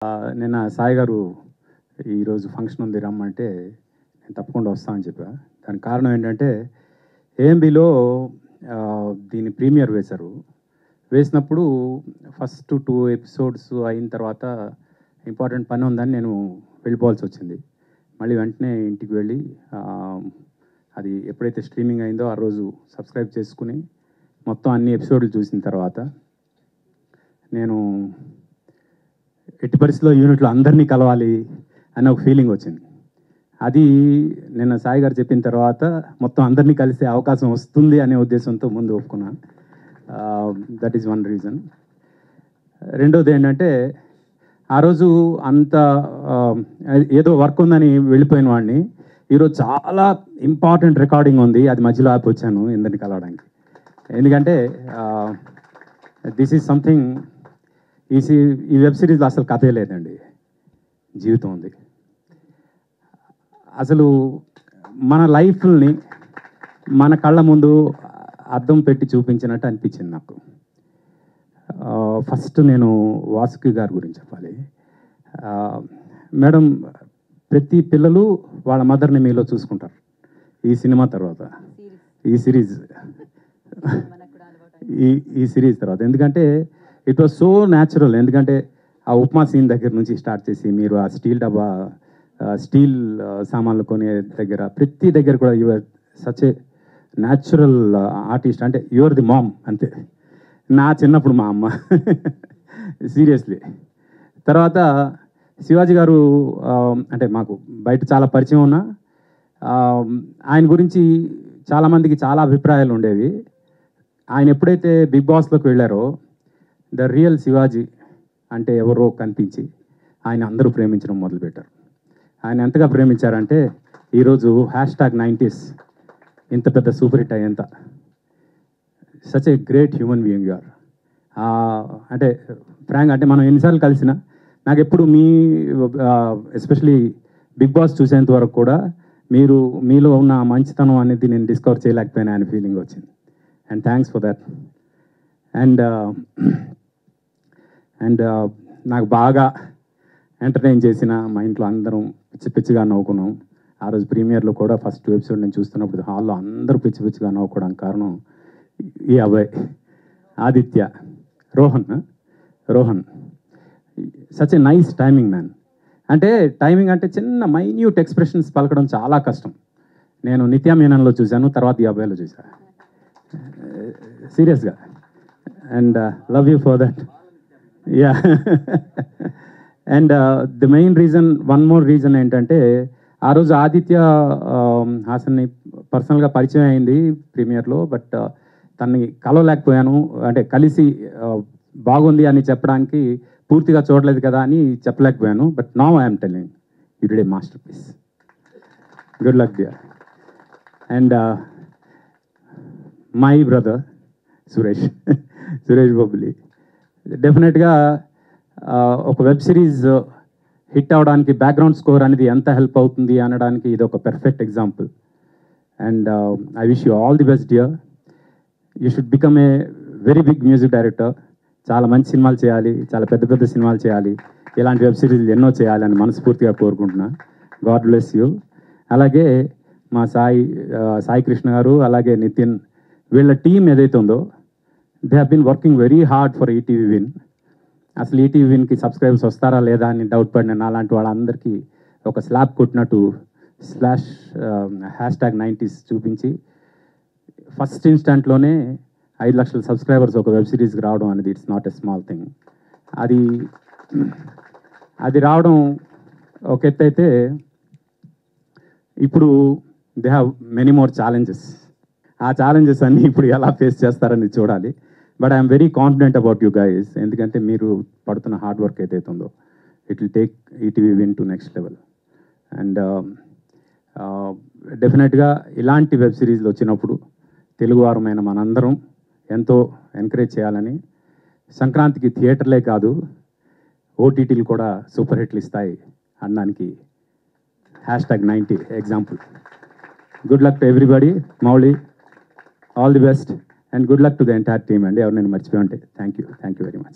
నిన్న సాయి గారు ఈరోజు ఫంక్షన్ ఉంది రమ్మంటే నేను తప్పకుండా వస్తానని చెప్పా. దానికి కారణం ఏంటంటే ఏఎంబీలో దీని ప్రీమియర్ వేశారు. వేసినప్పుడు ఫస్ట్ 2 ఎపిసోడ్స్ అయిన తర్వాత ఇంపార్టెంట్ పని ఉందని నేను వెళ్ళిపోవాల్సి వచ్చింది. మళ్ళీ వెంటనే ఇంటికి వెళ్ళి అది ఎప్పుడైతే స్ట్రీమింగ్ అయిందో ఆ రోజు సబ్స్క్రైబ్ చేసుకుని మొత్తం అన్ని ఎపిసోడ్లు చూసిన తర్వాత నేను ఎట్టి పరిస్థితిలో యూనిట్లో అందరినీ కలవాలి అనే ఒక ఫీలింగ్ వచ్చింది. అది నిన్న సాయి గారు చెప్పిన తర్వాత మొత్తం అందరినీ కలిసే అవకాశం వస్తుంది అనే ఉద్దేశంతో ముందు ఒప్పుకున్నాను. That is one reason. రెండోది ఏంటంటే ఆ రోజు అంత ఏదో వర్క్ ఉందని వెళ్ళిపోయిన వాడిని ఈరోజు చాలా ఇంపార్టెంట్ రికార్డింగ్ ఉంది, అది మధ్యలో ఆపి వచ్చాను ఇందరిని కలవడానికి. ఎందుకంటే దిస్ ఈజ్ సంథింగ్. ఈ వెబ్ సిరీస్లో అసలు కథే లేదండి, జీవితం ఉంది. అసలు మన లైఫ్ని మన కళ్ళ ముందు అద్దం పెట్టి చూపించినట్టు అనిపించింది నాకు. ఫస్ట్ నేను వాసుకి గారి గురించి చెప్పాలి. మేడం, ప్రతి పిల్లలు వాళ్ళ మదర్ని మీలో చూసుకుంటారు ఈ సినిమా తర్వాత, ఈ సిరీస్ తర్వాత. ఎందుకంటే ఇట్ వాజ్ సో న్యాచురల్. ఎందుకంటే ఆ ఉప్మా సీన్ దగ్గర నుంచి స్టార్ట్ చేసి మీరు ఆ స్టీల్ సామాన్లు కొనే దగ్గర ప్రతి దగ్గర కూడా your such a natural artist. అంటే యువర్ ది మామ్ అంతే. నా చిన్నప్పుడు మా అమ్మ సీరియస్లీ. తర్వాత శివాజీ గారు అంటే మాకు బయట చాలా పరిచయం ఉన్నా ఆయన గురించి చాలామందికి చాలా అభిప్రాయాలు ఉండేవి. ఆయన ఎప్పుడైతే బిగ్ బాస్లోకి వెళ్ళారో ద రియల్ శివాజీ అంటే ఎవరో కనిపించి ఆయన అందరూ ప్రేమించడం మొదలుపెట్టారు. ఆయన ఎంతగా ప్రేమించారంటే ఈరోజు #90s ఇంత పెద్ద సూపర్ హిట్ అయ్యేంత such a great human being you are. అంటే ఫ్రాంక్, అంటే మనం ఎన్నిసార్లు కలిసినా నాకు ఎప్పుడు ఎస్పెషలీ బిగ్ బాస్ చూసేంత వరకు కూడా మీలో ఉన్న మంచితనం అనేది నేను డిస్కవర్ చేయలేకపోయినా అనే ఫీలింగ్ వచ్చింది. And thanks for that. And నాకు బాగా ఎంటర్టైన్ చేసిన మా ఇంట్లో అందరం పిచ్చిగా నవ్వుకున్నాం. ఆ రోజు ప్రీమియర్లో కూడా ఫస్ట్ ఎపిసోడ్ నేను చూస్తున్నప్పుడు హాల్లో అందరూ పిచ్చిగా నవ్వుకోవడానికి కారణం ఈ అబ్బాయి Aditya, Rohan. Such a nice timing man. అంటే టైమింగ్ అంటే చిన్న మైన్యూట్ ఎక్స్ప్రెషన్స్ పలకడం చాలా కష్టం. నేను నిత్యా మీనన్లో చూశాను, తర్వాత ఈ అబ్బాయిలో చూశాను సీరియస్గా. And love you for that. Yeah. And the main reason, one more reason ఏంటంటే ఆ రోజు ఆదిత్య హాసన్ని పర్సనల్గా పరిచయం అయింది ప్రీమియర్లో. బట్ తన్ని కలవలేకపోయాను. అంటే కలిసి బాగుంది అని చెప్పడానికి పూర్తిగా చూడలేదు కదా అని చెప్పలేకపోయాను. But now I'm telling you did a master. Good luck dear. And my brother Suresh Bobbili. డెఫినెట్గా ఒక వెబ్ సిరీస్ హిట్ అవడానికి బ్యాక్గ్రౌండ్ స్కోర్ అనేది ఎంత హెల్ప్ అవుతుంది అనడానికి ఇది ఒక perfect example. And I wish you all the best dear. You should become a very big music director. చాలా మంచి సినిమాలు చేయాలి, చాలా పెద్ద సినిమాలు చేయాలి, ఇలాంటి వెబ్ సిరీస్లు ఎన్నో చేయాలని మనస్ఫూర్తిగా కోరుకుంటున్నా. God bless you. అలాగే మా సాయి కృష్ణ గారు, అలాగే నితిన్, వీళ్ళ టీం ఏదైతే ఉందో they have been working very hard for ETV Win. అసలు ఈటీవీ విన్కి సబ్స్క్రైబర్స్ వస్తారా లేదా అని డౌట్ పడిన నాలాంటి వాళ్ళందరికీ ఒక స్లాబ్ కొట్టినట్టు #90s చూపించి ఫస్ట్ ఇన్స్టాంట్లోనే 5 లక్షల సబ్స్క్రైబర్స్ ఒక వెబ్ సిరీస్కి రావడం అనేది it's not a small thing. అది రావడం ఒక ఎత్తు అయితే, ఇప్పుడు they have many more challenges. ఆ ఛాలెంజెస్ అన్నీ ఇప్పుడు ఎలా ఫేస్ చేస్తారని చూడాలి. But I'm very confident about you guys. ఎందుకంటే మీరు పడుతున్న హార్డ్ వర్క్ ఏదైతే ఉందో it will take ETV win to next level. And డెఫినెట్గా ఇలాంటి వెబ్ సిరీస్లు వచ్చినప్పుడు తెలుగువారమైన మనందరం ఎంతో ఎంకరేజ్ చేయాలని, సంక్రాంతికి థియేటర్లే కాదు ఓటీటీలు కూడా సూపర్ హిట్లు ఇస్తాయి అనడానికి #90 example. Good luck to everybody. Mouli, all the best. And good luck to the entire team అండి. ఎవరు నేను మర్చిపోయి ఉంటే థ్యాంక్ యూ వెరీ మచ్.